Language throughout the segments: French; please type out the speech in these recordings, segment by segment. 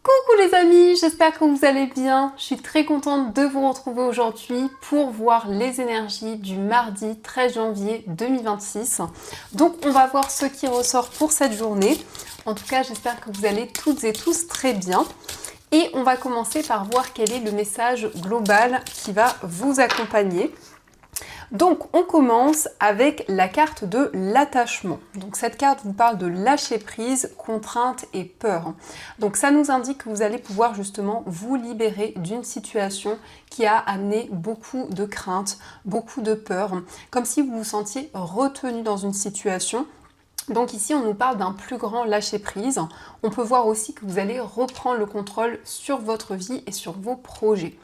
Coucou les amis, j'espère que vous allez bien. Je suis très contente de vous retrouver aujourd'hui pour voir les énergies du mardi 13 janvier 2026. Donc on va voir ce qui ressort pour cette journée. En tout cas, j'espère que vous allez toutes et tous très bien. Et on va commencer par voir quel est le message global qui va vous accompagner. Donc on commence avec la carte de l'attachement. Donc cette carte vous parle de lâcher prise, contrainte et peur. Donc ça nous indique que vous allez pouvoir justement vous libérer d'une situation qui a amené beaucoup de crainte, beaucoup de peur, comme si vous vous sentiez retenu dans une situation. Donc ici, on nous parle d'un plus grand lâcher-prise. On peut voir aussi que vous allez reprendre le contrôle sur votre vie et sur vos projets.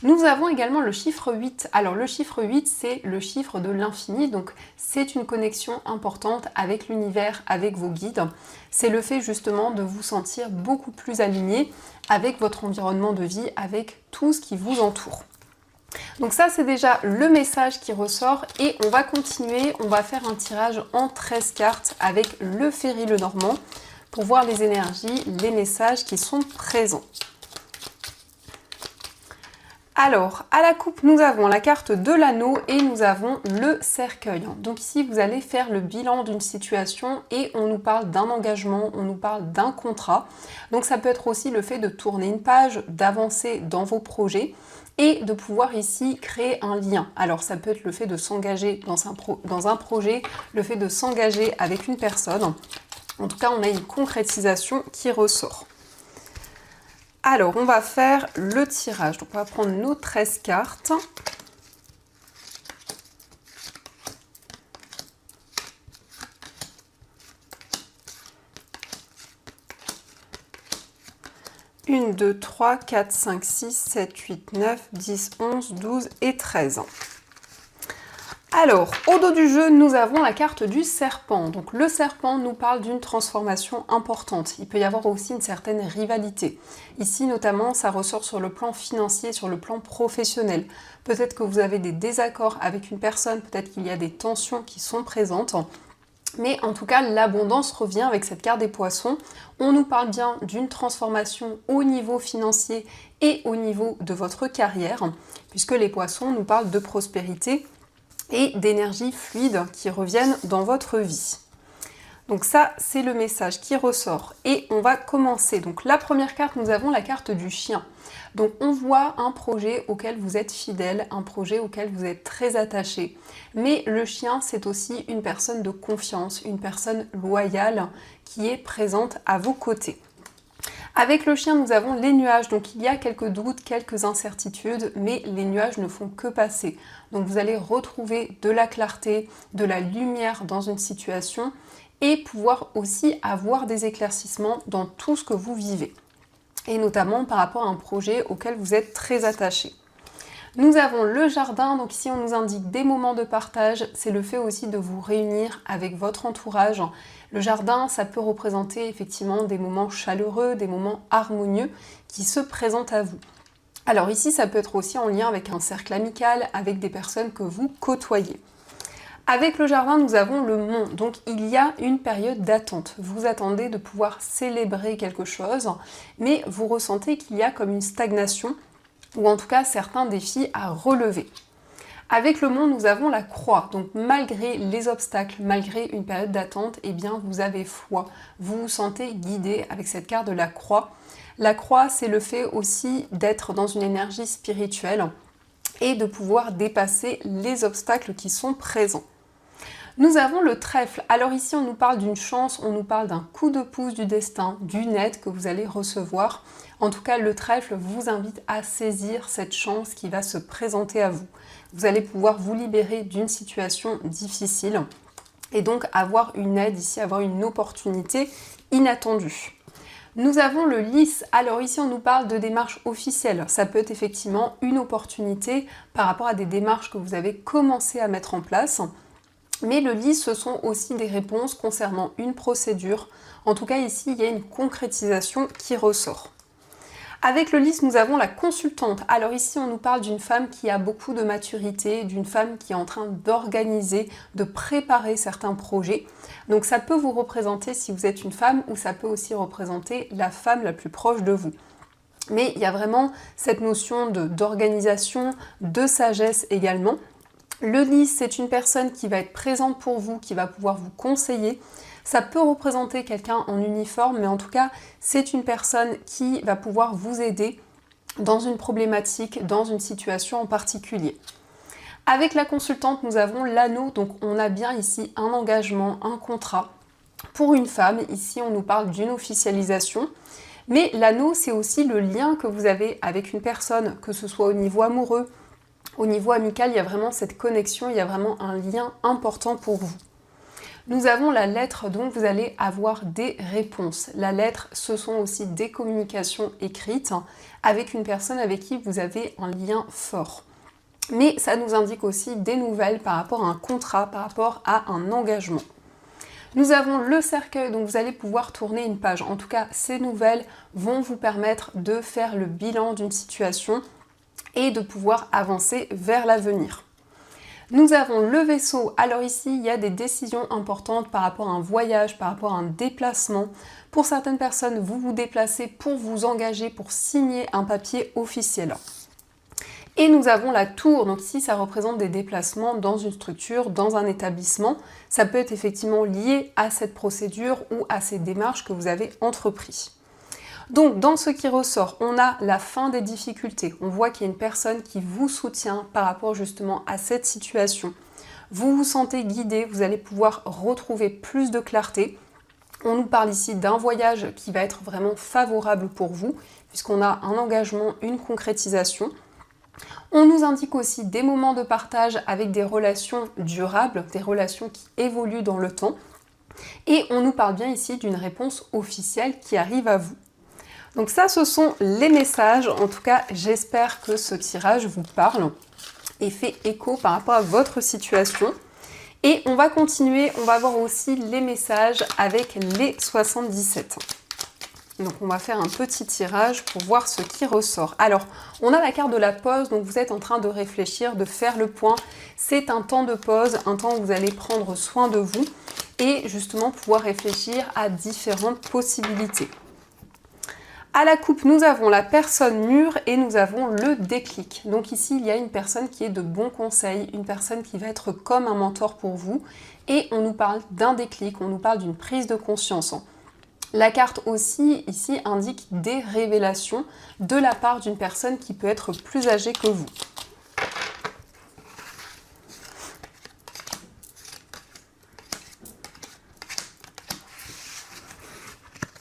Nous avons également le chiffre 8. Alors le chiffre 8, c'est le chiffre de l'infini, donc c'est une connexion importante avec l'univers, avec vos guides. C'est le fait justement de vous sentir beaucoup plus aligné avec votre environnement de vie, avec tout ce qui vous entoure. Donc ça, c'est déjà le message qui ressort et on va continuer, on va faire un tirage en 13 cartes avec le Ferry Lenormand pour voir les énergies, les messages qui sont présents. Alors, à la coupe, nous avons la carte de l'anneau et nous avons le cercueil. Donc ici, vous allez faire le bilan d'une situation et on nous parle d'un engagement, on nous parle d'un contrat. Donc ça peut être aussi le fait de tourner une page, d'avancer dans vos projets et de pouvoir ici créer un lien. Alors ça peut être le fait de s'engager dans un projet, le fait de s'engager avec une personne. En tout cas, on a une concrétisation qui ressort. Alors, on va faire le tirage. Donc, on va prendre nos 13 cartes. Une, 2, 3, 4, 5, 6, 7, 8, 9, 10, 11, 12 et 13. Alors, au dos du jeu, nous avons la carte du serpent. Donc le serpent nous parle d'une transformation importante. Il peut y avoir aussi une certaine rivalité. Ici, notamment, ça ressort sur le plan financier, sur le plan professionnel. Peut-être que vous avez des désaccords avec une personne, peut-être qu'il y a des tensions qui sont présentes. Mais en tout cas, l'abondance revient avec cette carte des poissons. On nous parle bien d'une transformation au niveau financier et au niveau de votre carrière, puisque les poissons nous parlent de prospérité et d'énergie fluide qui reviennent dans votre vie. Donc ça, c'est le message qui ressort. Et on va commencer. Donc la première carte, nous avons la carte du chien. Donc on voit un projet auquel vous êtes fidèle, un projet auquel vous êtes très attaché. Mais le chien, c'est aussi une personne de confiance, une personne loyale qui est présente à vos côtés. Avec le chien, nous avons les nuages, donc il y a quelques doutes, quelques incertitudes, mais les nuages ne font que passer. Donc vous allez retrouver de la clarté, de la lumière dans une situation et pouvoir aussi avoir des éclaircissements dans tout ce que vous vivez. Et notamment par rapport à un projet auquel vous êtes très attaché. Nous avons le jardin, donc ici on nous indique des moments de partage, c'est le fait aussi de vous réunir avec votre entourage. Le jardin, ça peut représenter effectivement des moments chaleureux, des moments harmonieux qui se présentent à vous. Alors ici, ça peut être aussi en lien avec un cercle amical, avec des personnes que vous côtoyez. Avec le jardin, nous avons le mont, donc il y a une période d'attente. Vous attendez de pouvoir célébrer quelque chose, mais vous ressentez qu'il y a comme une stagnation, ou en tout cas certains défis à relever. Avec le mont, nous avons la croix. Donc malgré les obstacles, malgré une période d'attente, eh bien vous avez foi. Vous vous sentez guidé avec cette carte de la croix. La croix, c'est le fait aussi d'être dans une énergie spirituelle et de pouvoir dépasser les obstacles qui sont présents. Nous avons le trèfle. Alors ici, on nous parle d'une chance, on nous parle d'un coup de pouce du destin, d'une aide que vous allez recevoir. En tout cas, le trèfle vous invite à saisir cette chance qui va se présenter à vous. Vous allez pouvoir vous libérer d'une situation difficile et donc avoir une aide ici, avoir une opportunité inattendue. Nous avons le lys. Alors ici, on nous parle de démarches officielles. Ça peut être effectivement une opportunité par rapport à des démarches que vous avez commencé à mettre en place. Mais le lys, ce sont aussi des réponses concernant une procédure. En tout cas, ici, il y a une concrétisation qui ressort. Avec le lys, nous avons la consultante. Alors ici, on nous parle d'une femme qui a beaucoup de maturité, d'une femme qui est en train d'organiser, de préparer certains projets. Donc ça peut vous représenter si vous êtes une femme, ou ça peut aussi représenter la femme la plus proche de vous. Mais il y a vraiment cette notion d'organisation, de sagesse également. Le lys, c'est une personne qui va être présente pour vous, qui va pouvoir vous conseiller. Ça peut représenter quelqu'un en uniforme, mais en tout cas, c'est une personne qui va pouvoir vous aider dans une problématique, dans une situation en particulier. Avec la consultante, nous avons l'anneau, donc on a bien ici un engagement, un contrat. Pour une femme, ici on nous parle d'une officialisation, mais l'anneau, c'est aussi le lien que vous avez avec une personne, que ce soit au niveau amoureux, au niveau amical, il y a vraiment cette connexion, il y a vraiment un lien important pour vous. Nous avons la lettre, donc vous allez avoir des réponses. La lettre, ce sont aussi des communications écrites avec une personne avec qui vous avez un lien fort. Mais ça nous indique aussi des nouvelles par rapport à un contrat, par rapport à un engagement. Nous avons le cercueil, donc vous allez pouvoir tourner une page. En tout cas, ces nouvelles vont vous permettre de faire le bilan d'une situation et de pouvoir avancer vers l'avenir. Nous avons le vaisseau. Alors ici, il y a des décisions importantes par rapport à un voyage, par rapport à un déplacement. Pour certaines personnes, vous vous déplacez pour vous engager, pour signer un papier officiel. Et nous avons la tour. Donc ici, ça représente des déplacements dans une structure, dans un établissement. Ça peut être effectivement lié à cette procédure ou à ces démarches que vous avez entreprises. Donc, dans ce qui ressort, on a la fin des difficultés. On voit qu'il y a une personne qui vous soutient par rapport justement à cette situation. Vous vous sentez guidé, vous allez pouvoir retrouver plus de clarté. On nous parle ici d'un voyage qui va être vraiment favorable pour vous, puisqu'on a un engagement, une concrétisation. On nous indique aussi des moments de partage avec des relations durables, des relations qui évoluent dans le temps. Et on nous parle bien ici d'une réponse officielle qui arrive à vous. Donc ça, ce sont les messages. En tout cas, j'espère que ce tirage vous parle et fait écho par rapport à votre situation. Et on va continuer, on va voir aussi les messages avec les 77. Donc on va faire un petit tirage pour voir ce qui ressort. Alors, on a la carte de la pause, donc vous êtes en train de réfléchir, de faire le point. C'est un temps de pause, un temps où vous allez prendre soin de vous et justement pouvoir réfléchir à différentes possibilités. À la coupe, nous avons la personne mûre et nous avons le déclic. Donc ici, il y a une personne qui est de bons conseils, une personne qui va être comme un mentor pour vous. Et on nous parle d'un déclic, on nous parle d'une prise de conscience. La carte aussi, ici, indique des révélations de la part d'une personne qui peut être plus âgée que vous.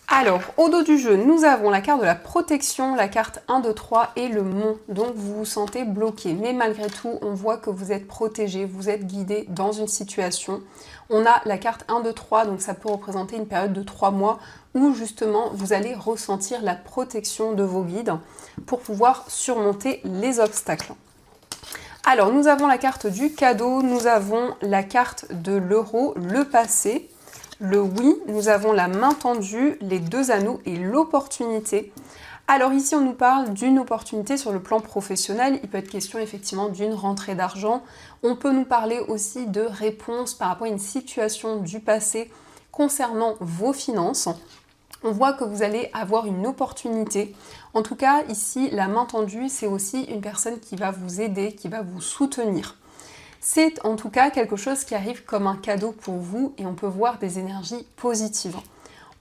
Alors, au dos du jeu, nous avons la carte de la protection, la carte 1, 2, 3 et le mont. Donc, vous vous sentez bloqué. Mais malgré tout, on voit que vous êtes protégé, vous êtes guidé dans une situation. On a la carte 1, 2, 3, donc ça peut représenter une période de 3 mois où justement, vous allez ressentir la protection de vos guides pour pouvoir surmonter les obstacles. Alors, nous avons la carte du cadeau, nous avons la carte de l'euro, le passé. Le oui, nous avons la main tendue, les 2 anneaux et l'opportunité. Alors ici, on nous parle d'une opportunité sur le plan professionnel. Il peut être question effectivement d'une rentrée d'argent. On peut nous parler aussi de réponses par rapport à une situation du passé concernant vos finances. On voit que vous allez avoir une opportunité. En tout cas, ici, la main tendue, c'est aussi une personne qui va vous aider, qui va vous soutenir. C'est en tout cas quelque chose qui arrive comme un cadeau pour vous et on peut voir des énergies positives.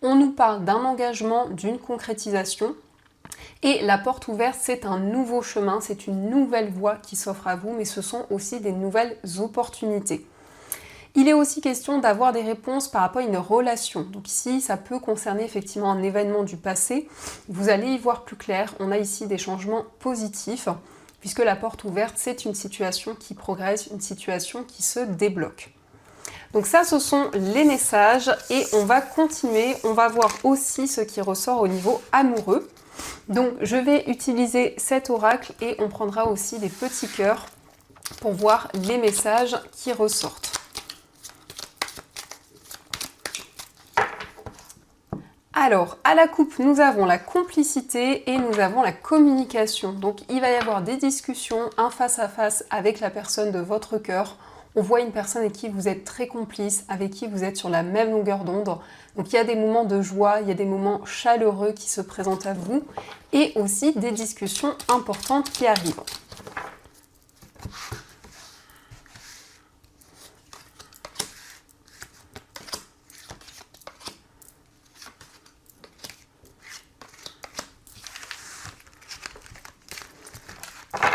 On nous parle d'un engagement, d'une concrétisation et la porte ouverte, c'est un nouveau chemin, c'est une nouvelle voie qui s'offre à vous, mais ce sont aussi des nouvelles opportunités. Il est aussi question d'avoir des réponses par rapport à une relation. Donc ici, ça peut concerner effectivement un événement du passé. Vous allez y voir plus clair. On a ici des changements positifs. Puisque la porte ouverte, c'est une situation qui progresse, une situation qui se débloque. Donc ça, ce sont les messages et on va continuer. On va voir aussi ce qui ressort au niveau amoureux. Donc je vais utiliser cet oracle et on prendra aussi des petits cœurs pour voir les messages qui ressortent. Alors, à la coupe, nous avons la complicité et nous avons la communication. Donc, il va y avoir des discussions, un face-à-face avec la personne de votre cœur. On voit une personne avec qui vous êtes très complice, avec qui vous êtes sur la même longueur d'onde. Donc, il y a des moments de joie, il y a des moments chaleureux qui se présentent à vous et aussi des discussions importantes qui arrivent.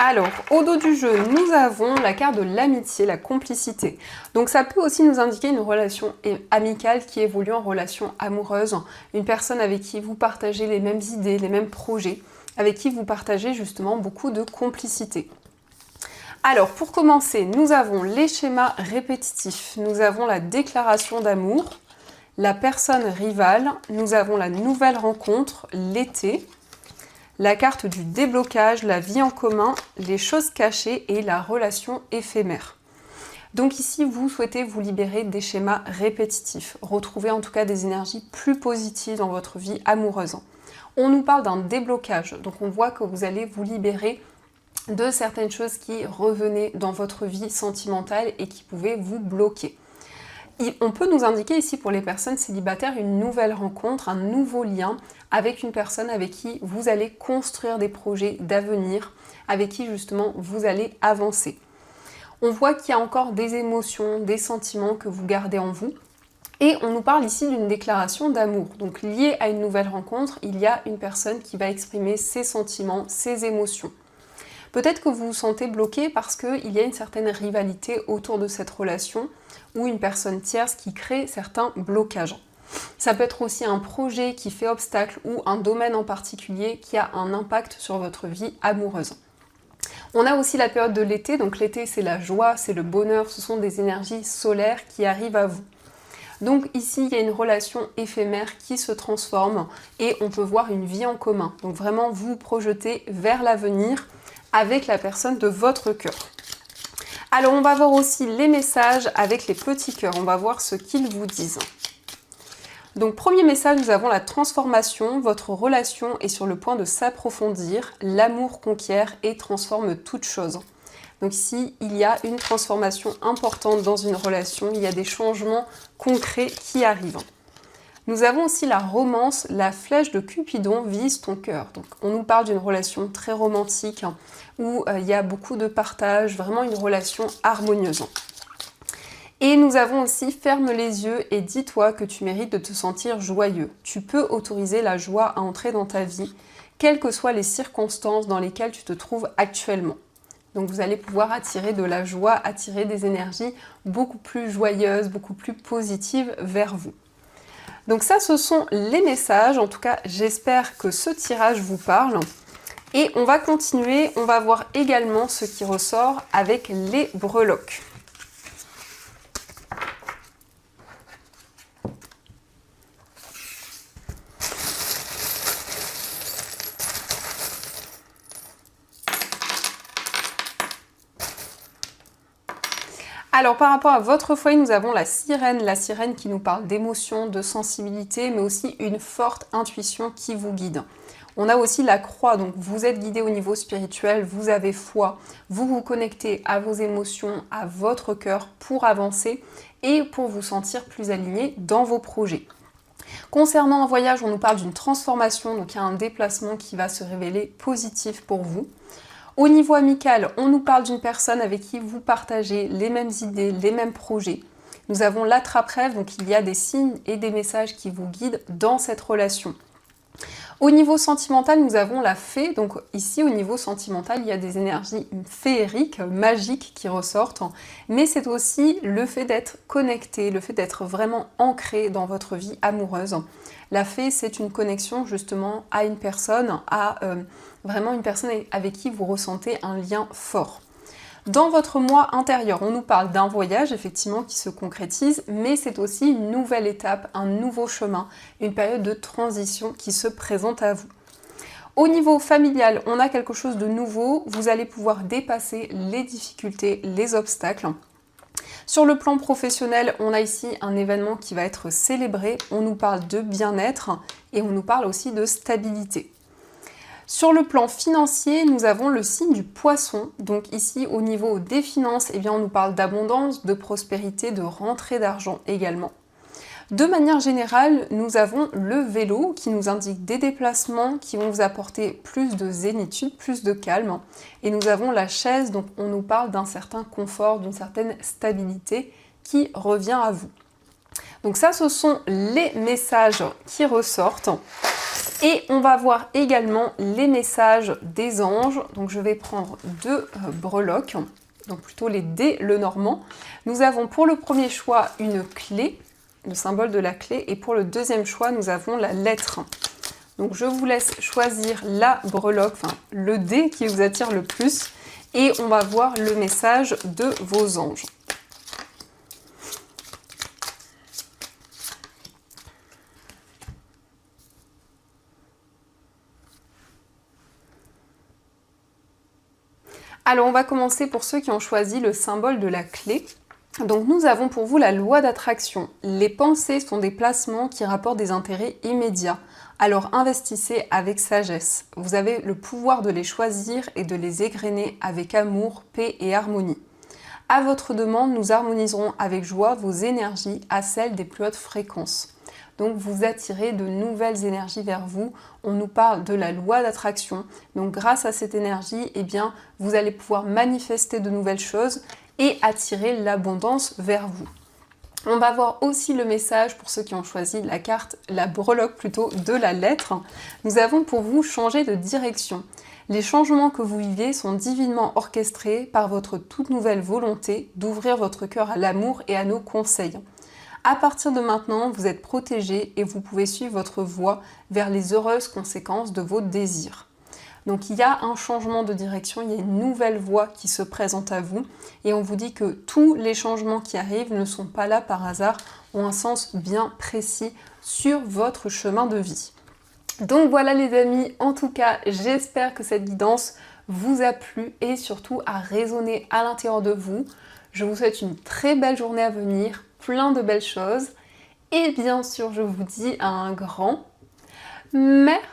Alors, au dos du jeu, nous avons la carte de l'amitié, la complicité. Donc ça peut aussi nous indiquer une relation amicale qui évolue en relation amoureuse, une personne avec qui vous partagez les mêmes idées, les mêmes projets, avec qui vous partagez justement beaucoup de complicité. Alors, pour commencer, nous avons les schémas répétitifs. Nous avons la déclaration d'amour, la personne rivale, nous avons la nouvelle rencontre, l'été, la carte du déblocage, la vie en commun, les choses cachées et la relation éphémère. Donc ici, vous souhaitez vous libérer des schémas répétitifs, retrouver en tout cas des énergies plus positives dans votre vie amoureuse. On nous parle d'un déblocage, donc on voit que vous allez vous libérer de certaines choses qui revenaient dans votre vie sentimentale et qui pouvaient vous bloquer. On peut nous indiquer ici pour les personnes célibataires une nouvelle rencontre, un nouveau lien avec une personne avec qui vous allez construire des projets d'avenir, avec qui justement vous allez avancer. On voit qu'il y a encore des émotions, des sentiments que vous gardez en vous. Et on nous parle ici d'une déclaration d'amour. Donc liée à une nouvelle rencontre, il y a une personne qui va exprimer ses sentiments, ses émotions. Peut-être que vous vous sentez bloqué parce qu'il y a une certaine rivalité autour de cette relation ou une personne tierce qui crée certains blocages. Ça peut être aussi un projet qui fait obstacle ou un domaine en particulier qui a un impact sur votre vie amoureuse. On a aussi la période de l'été, donc l'été c'est la joie, c'est le bonheur, ce sont des énergies solaires qui arrivent à vous. Donc ici, il y a une relation éphémère qui se transforme et on peut voir une vie en commun. Donc vraiment, vous projetez vers l'avenir avec la personne de votre cœur. Alors, on va voir aussi les messages avec les petits cœurs. On va voir ce qu'ils vous disent. Donc, premier message, nous avons la transformation. Votre relation est sur le point de s'approfondir. L'amour conquiert et transforme toute chose. Donc ici, il y a une transformation importante dans une relation. Il y a des changements concrets qui arrivent. Nous avons aussi la romance, la flèche de Cupidon vise ton cœur. Donc on nous parle d'une relation très romantique où il y a beaucoup de partage, vraiment une relation harmonieuse. Et nous avons aussi ferme les yeux et dis-toi que tu mérites de te sentir joyeux. Tu peux autoriser la joie à entrer dans ta vie, quelles que soient les circonstances dans lesquelles tu te trouves actuellement. Donc vous allez pouvoir attirer de la joie, attirer des énergies beaucoup plus joyeuses, beaucoup plus positives vers vous. Donc ça, ce sont les messages. En tout cas, j'espère que ce tirage vous parle. Et on va continuer, on va voir également ce qui ressort avec les breloques. Alors par rapport à votre foyer, nous avons la sirène qui nous parle d'émotion, de sensibilité, mais aussi une forte intuition qui vous guide. On a aussi la croix, donc vous êtes guidé au niveau spirituel, vous avez foi, vous vous connectez à vos émotions, à votre cœur pour avancer et pour vous sentir plus aligné dans vos projets. Concernant un voyage, on nous parle d'une transformation, donc il y a un déplacement qui va se révéler positif pour vous. Au niveau amical, on nous parle d'une personne avec qui vous partagez les mêmes idées, les mêmes projets. Nous avons l'attrape-rêve, donc il y a des signes et des messages qui vous guident dans cette relation. Au niveau sentimental, nous avons la fée. Donc ici, au niveau sentimental, il y a des énergies féeriques, magiques qui ressortent. Mais c'est aussi le fait d'être connecté, le fait d'être vraiment ancré dans votre vie amoureuse. La fée, c'est une connexion justement à une personne, à vraiment une personne avec qui vous ressentez un lien fort. Dans votre moi intérieur, on nous parle d'un voyage effectivement qui se concrétise, mais c'est aussi une nouvelle étape, un nouveau chemin, une période de transition qui se présente à vous. Au niveau familial, on a quelque chose de nouveau, vous allez pouvoir dépasser les difficultés, les obstacles. Sur le plan professionnel, on a ici un événement qui va être célébré, on nous parle de bien-être et on nous parle aussi de stabilité. Sur le plan financier, nous avons le signe du poisson. Donc ici, au niveau des finances, eh bien, on nous parle d'abondance, de prospérité, de rentrée d'argent également. De manière générale, nous avons le vélo qui nous indique des déplacements qui vont vous apporter plus de zénitude, plus de calme. Et nous avons la chaise, donc on nous parle d'un certain confort, d'une certaine stabilité qui revient à vous. Donc ça, ce sont les messages qui ressortent. Et on va voir également les messages des anges. Donc je vais prendre deux breloques, donc plutôt les dés Lenormand. Nous avons pour le premier choix une clé, le symbole de la clé, et pour le deuxième choix, nous avons la lettre. Donc je vous laisse choisir la breloque, enfin le dé qui vous attire le plus, et on va voir le message de vos anges. Alors on va commencer pour ceux qui ont choisi le symbole de la clé. Donc nous avons pour vous la loi d'attraction. Les pensées sont des placements qui rapportent des intérêts immédiats. Alors investissez avec sagesse. Vous avez le pouvoir de les choisir et de les égrener avec amour, paix et harmonie. À votre demande, nous harmoniserons avec joie vos énergies à celles des plus hautes fréquences. Donc vous attirez de nouvelles énergies vers vous. On nous parle de la loi d'attraction. Donc grâce à cette énergie, eh bien, vous allez pouvoir manifester de nouvelles choses et attirer l'abondance vers vous. On va voir aussi le message pour ceux qui ont choisi la carte, la breloque plutôt, de la lettre. Nous avons pour vous changer de direction. Les changements que vous vivez sont divinement orchestrés par votre toute nouvelle volonté d'ouvrir votre cœur à l'amour et à nos conseils. À partir de maintenant, vous êtes protégé et vous pouvez suivre votre voie vers les heureuses conséquences de vos désirs. Donc il y a un changement de direction, il y a une nouvelle voie qui se présente à vous et on vous dit que tous les changements qui arrivent ne sont pas là par hasard, ont un sens bien précis sur votre chemin de vie. Donc voilà les amis, en tout cas j'espère que cette guidance vous a plu et surtout a résonné à l'intérieur de vous. Je vous souhaite une très belle journée à venir, plein de belles choses et bien sûr je vous dis un grand merci.